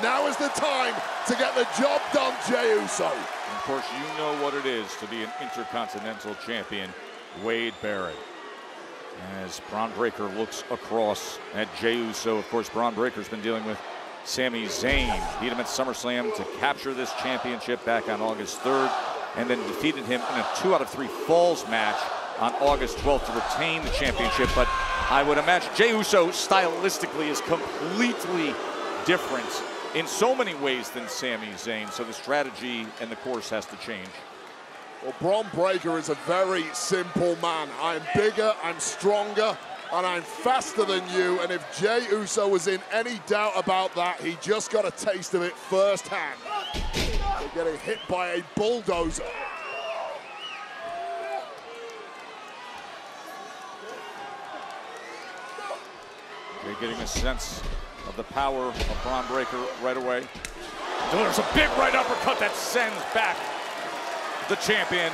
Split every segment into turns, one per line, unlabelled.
Now is the time to get the job done, Jey Uso.
And of course, you know what it is to be an Intercontinental Champion, Wade Barrett. As Bron Breakker looks across at Jey Uso, of course, Bron Breakker's been dealing with Sami Zayn. Beat him at SummerSlam to capture this championship back on August 3rd, and then defeated him in a 2 out of 3 falls match on August 12th to retain the championship. But I would imagine Jey Uso stylistically is completely different in so many ways than Sami Zayn, so the strategy and the course has to change.
Well, Bron Breakker is a very simple man. I'm bigger, I'm stronger, and I'm faster than you. And if Jey Uso was in any doubt about that, he just got a taste of it firsthand. They're getting hit by a bulldozer.
Jey getting a sense of the power of Bron Breakker right away. Delivers a big right uppercut that sends back the champion,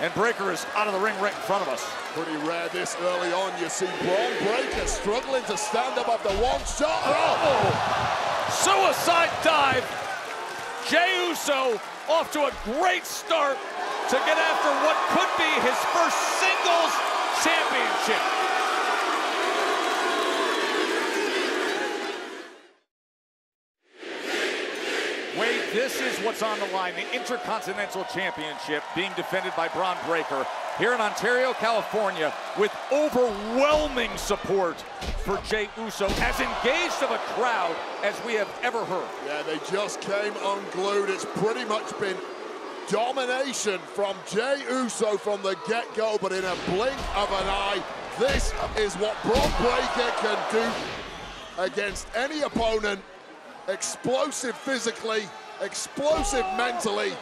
and Breakker is out of the ring right in front of us.
Pretty rare this early on. You see Bron Breakker struggling to stand up after one shot.
Oh! Suicide dive. Jey Uso off to a great start to get after what could be his first singles championship. Wade, this is what's on the line. The Intercontinental Championship being defended by Bron Breakker here in Ontario, California, with overwhelming support for Jey Uso, as engaged of a crowd as we have ever heard.
Yeah, they just came unglued. It's pretty much been domination from Jey Uso from the get-go, but in a blink of an eye, this is what Bron Breakker can do against any opponent. Explosive physically, explosive mentally,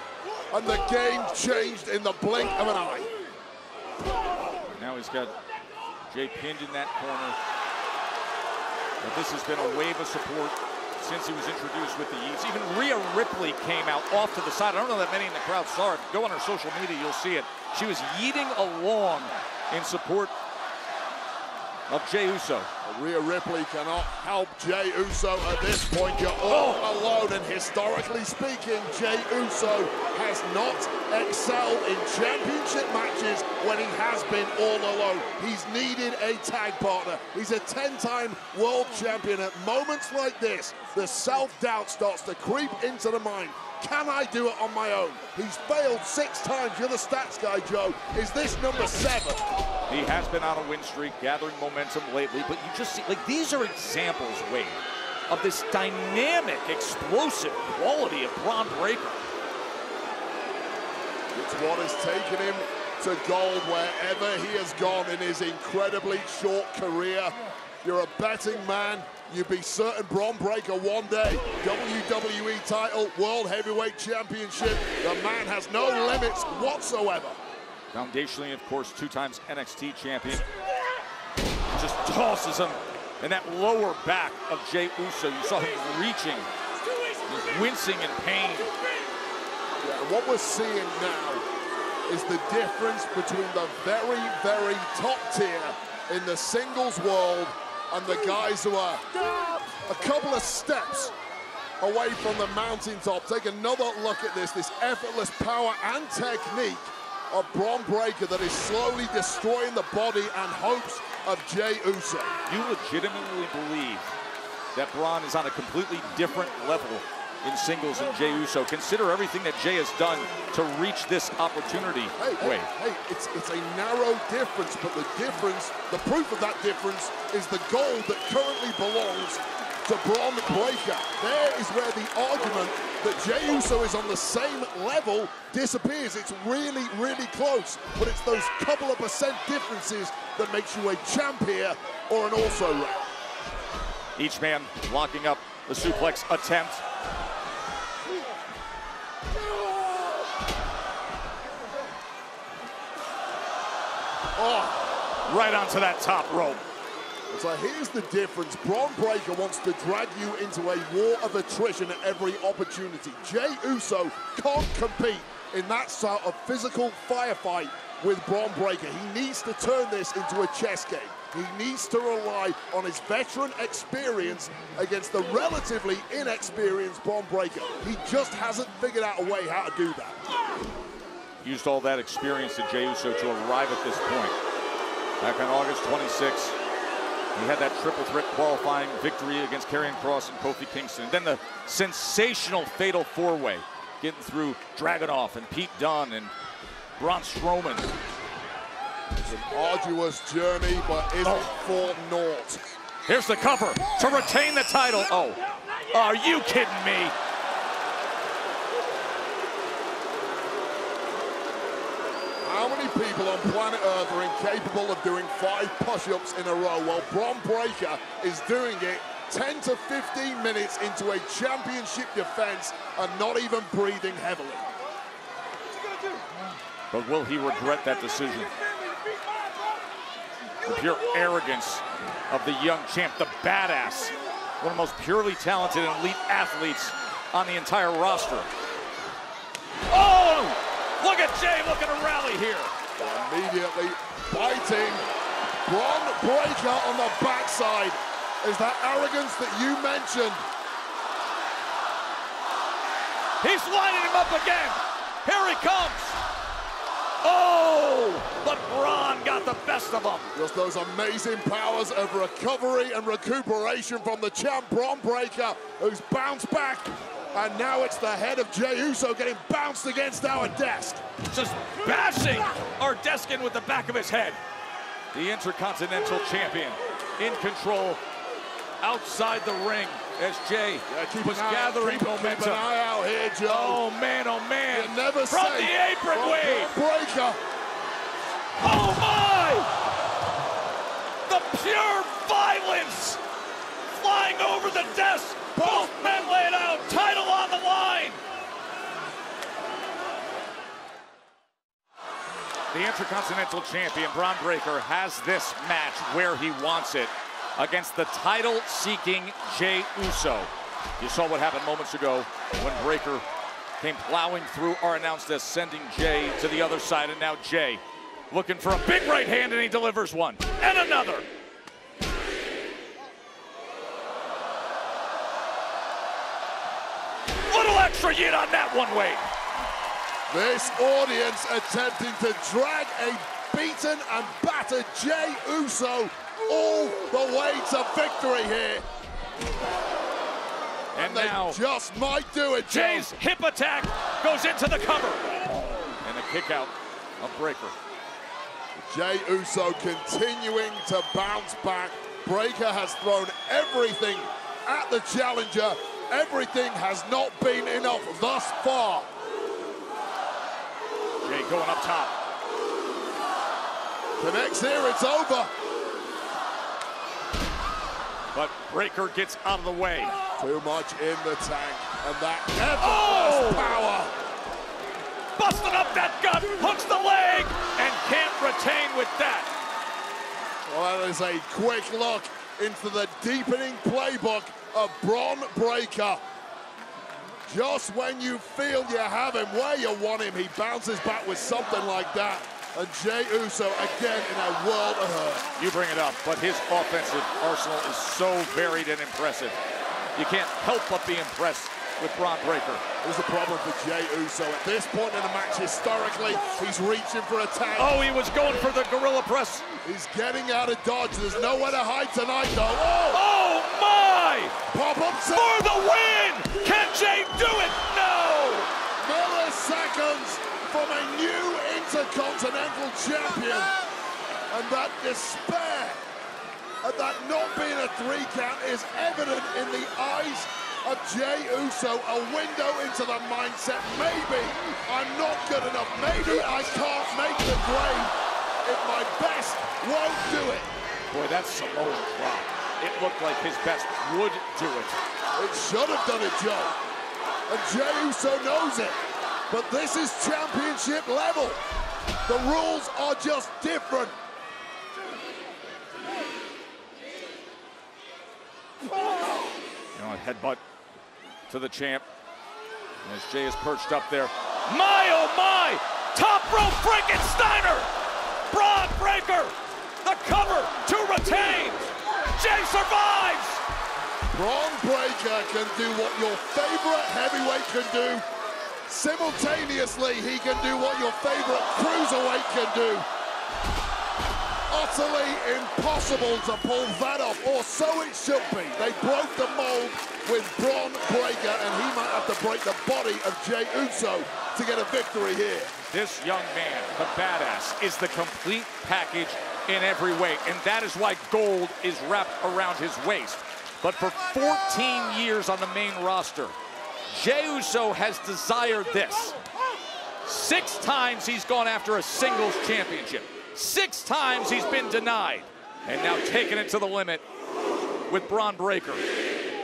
and the game changed in the blink of an eye.
Now he's got Jey pinned in that corner. But this has been a wave of support since he was introduced with the Yeats. Even Rhea Ripley came out off to the side. I don't know that many in the crowd saw it. Go on her social media, you'll see it. She was yeeting along in support of Jey Uso.
Rhea Ripley cannot help Jey Uso at this point. You're all alone, and historically speaking, Jey Uso has not excelled in championship matches when he has been all alone. He's needed a tag partner. He's a 10-time world champion. At moments like this, the self-doubt starts to creep into the mind. Can I do it on my own? He's failed 6 times. You're the stats guy, Joe. Is this number 7?
He has been on a win streak, gathering momentum lately, but you just see, like, these are examples, Wade, of this dynamic, explosive quality of Bron Breakker.
It's what has taken him to gold wherever he has gone in his incredibly short career. You're a betting man. You'd be certain Bron Breakker one day, WWE title, World Heavyweight Championship. The man has no limits whatsoever.
Foundationally, of course, 2 times NXT champion. Just tosses him in that lower back of Jey Uso. You saw him reaching, he's wincing in pain.
Yeah, and what we're seeing now is the difference between the very, very top tier in the singles world and the guys who are a couple of steps away from the mountaintop. Take another look at this effortless power and technique of Bron Breakker that is slowly destroying the body and hopes of Jey Uso.
You legitimately believe that Bron is on a completely different level in singles than Jey Uso? Consider everything that Jey has done to reach this opportunity.
Hey, it's a narrow difference, but the difference, the proof of that difference is the gold that currently belongs to Bron Breakker. There is where the argument that Jey Uso is on the same level disappears. It's really, really close, but it's those couple of percent differences that makes you a champ here or an also-ran.
Each man locking up the suplex attempt. Oh, right onto that top rope.
So here's the difference. Bron Breakker wants to drag you into a war of attrition at every opportunity. Jey Uso can't compete in that sort of physical firefight with Bron Breakker. He needs to turn this into a chess game. He needs to rely on his veteran experience against the relatively inexperienced Bron Breakker. He just hasn't figured out a way how to do that.
Used all that experience to Jey Uso to arrive at this point. Back on August 26th, he had that triple threat qualifying victory against Karrion Kross and Kofi Kingston. Then the sensational fatal four-way, getting through Dragunov and Pete Dunne and Braun Strowman.
It's an arduous journey, but isn't for naught.
Here's the cover to retain the title. Oh, are you kidding me?
How many people on planet Earth are incapable of doing 5 push-ups in a row? Well, Bron Breakker is doing it 10 to 15 minutes into a championship defense and not even breathing heavily.
But will he regret that decision? The pure arrogance of the young champ, the badass, one of the most purely talented and elite athletes on the entire roster. Oh! Look at Jey looking to rally here.
Immediately biting Bron Breakker on the backside. Is that arrogance that you mentioned?
He's lining him up again. Here he comes. Oh, but Bron got the best of him.
Just those amazing powers of recovery and recuperation from the champ Bron Breakker, who's bounced back. And now it's the head of Jey Uso getting bounced against our desk.
Just bashing our desk in with the back of his head. The Intercontinental Champion in control outside the ring as Jey was gathering momentum.
Keep an eye out here, Joe.
Oh, man, oh, man.
You never
From
say
the apron wave.
Breakker.
Oh, my! The pure violence flying over the desk. Both men laid out, title on the line. The Intercontinental Champion, Bron Breakker, has this match where he wants it against the title-seeking Jey Uso. You saw what happened moments ago when Breakker came plowing through our announce desk, sending Jey to the other side, and now Jey looking for a big right hand, and he delivers one, and another. Little extra yin on that one, Wade.
This audience attempting to drag a beaten and battered Jey Uso all the way to victory here.
And
they
now
just might do it.
Jey's hip attack goes into the cover. And a kick out of Breakker.
Jey Uso continuing to bounce back. Breakker has thrown everything at the challenger. Everything has not been enough thus far.
Jey going up top.
Connects here, it's over.
But Breakker gets out of the way.
Too much in the tank, and that effortless power.
Busting up that gut, hooks the leg, and can't retain with that.
Well, that is a quick look into the deepening playbook of Bron Breakker. Just when you feel you have him where you want him, he bounces back with something like that. And Jey Uso again in a world of hurt.
You bring it up, but his offensive arsenal is so varied and impressive. You can't help but be impressed with Bron Breakker.
There's a problem for Jey Uso. At this point in the match, historically, he's reaching for a tag.
Oh, he was going for the gorilla press.
He's getting out of dodge. There's nowhere to hide tonight, though.
Oh my!
Pop-up
for the win! Can Jey do it? No!
Milliseconds from a new Intercontinental Champion. And that despair at that not being a 3 count is evident in the eyes of Jey Uso. A window into the mindset. Maybe I'm not good enough. Maybe I can't make the grade. If my best won't do it.
Boy, that Samoan drop. It looked like his best would do it.
It should have done it, Joe. And Jey Uso knows it. But this is championship level. The rules are just different.
You know, a headbutt to the champ. As Jey is perched up there. My, oh my! Top rope Frankensteiner! Bron Breakker The cover to retain. Jey survives.
Bron Breakker can do what your favorite heavyweight can do. Simultaneously, he can do what your favorite cruiserweight can do. Utterly impossible to pull that off, or so it should be. They broke the mold with Bron Breakker, and he might have to break the body of Jey Uso to get a victory here.
This young man, the badass, is the complete package in every way, and that is why gold is wrapped around his waist. But for 14 years on the main roster, Jey Uso has desired this. 6 times he's gone after a singles championship. 6 times he's been denied. And now taking it to the limit with Bron Breakker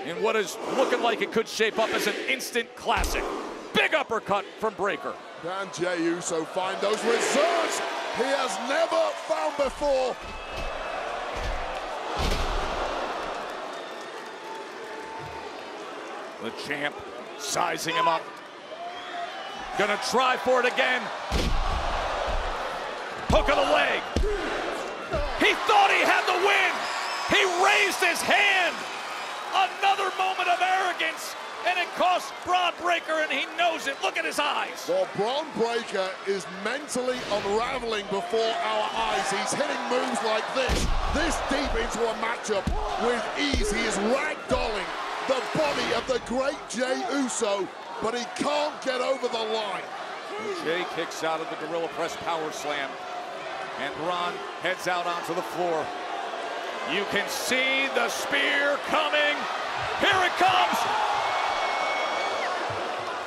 in what is looking like it could shape up as an instant classic. Big uppercut from Breakker.
Can Jey Uso find those reserves he has never found before?
The champ sizing him up. Gonna try for it again. Hook of the leg. He thought he had the win. He raised his hand. Another moment of arrogance, and it cost Bron Breakker, and he knows it. Look at his eyes.
Well, Bron Breakker is mentally unraveling before our eyes. He's hitting moves like this deep into a matchup with ease. He is ragdolling the body of the great Jey Uso, but he can't get over the line.
Jey kicks out of the Gorilla Press Power Slam, and Bron heads out onto the floor. You can see the spear coming. Here it comes.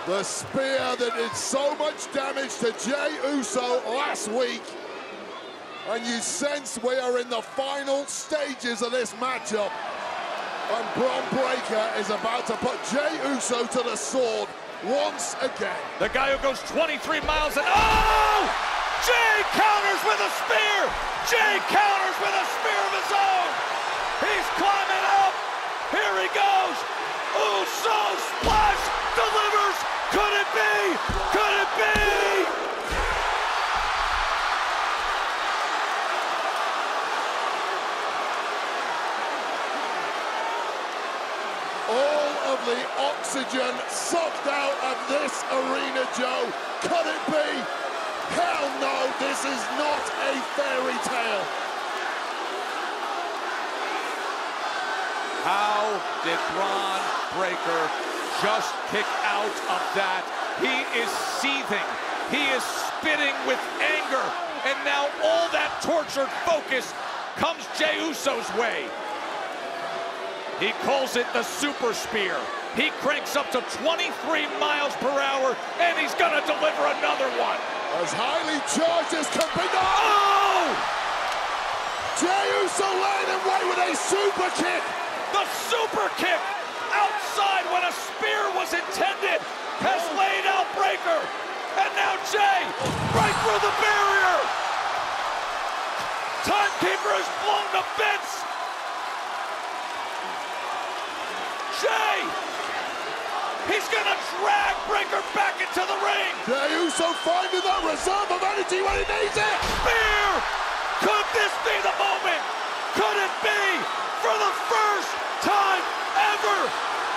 The spear that did so much damage to Jey Uso last week. And you sense we are in the final stages of this matchup. And Bron Breakker is about to put Jey Uso to the sword once again.
The guy who goes 23 miles an hour. Oh! Jey counters with a spear. Jey counters with a spear of his own. He's climbing up. Here he goes. Uso splash delivers. Could it be? Could it be?
All of the oxygen sucked out of this arena, Joe. Could it be? Hell no, this is not a fairy tale.
How did Bron Breakker just kick out of that? He is seething. He is spitting with anger. And now all that tortured focus comes Jey Uso's way. He calls it the super spear. He cranks up to 23 miles per hour, and he's gonna deliver another one.
As highly charged as can be.
Oh!
Jey Uso laying in wait with a super kick.
The super kick outside when a spear was intended has laid out Breakker. And now Jey right through the barrier. Timekeeper has blown to bits. Jey, he's gonna drag Breakker back into the ring.
Jey Uso finding that reserve of energy when he needs it.
Spear! Could this be the moment? Could it be? For the first time ever,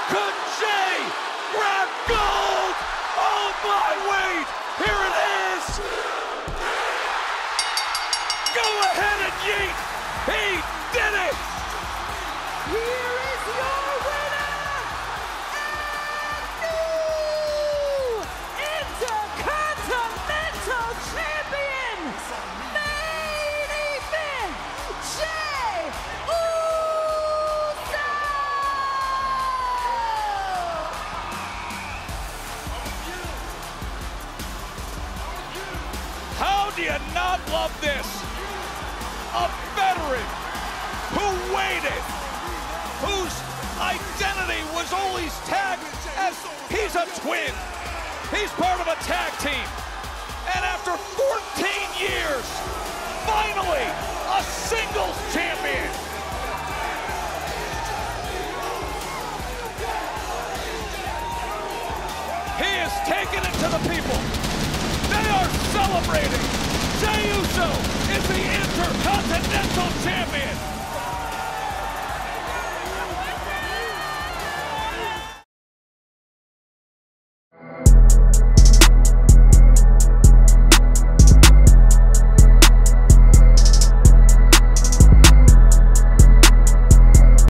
could Jey grab gold? Oh my, wait, here it is. Go ahead and yeet. He did it.
Here is your winner, and new Intercontinental Champion, main event, Jey Uso!
How do you not love this? A veteran who waited, whose identity was always tagged as he's a twin. He's part of a tag team. And after 14 years, finally, a singles champion. He is taking it to the people. They are celebrating. Jey Uso is the Intercontinental Champion.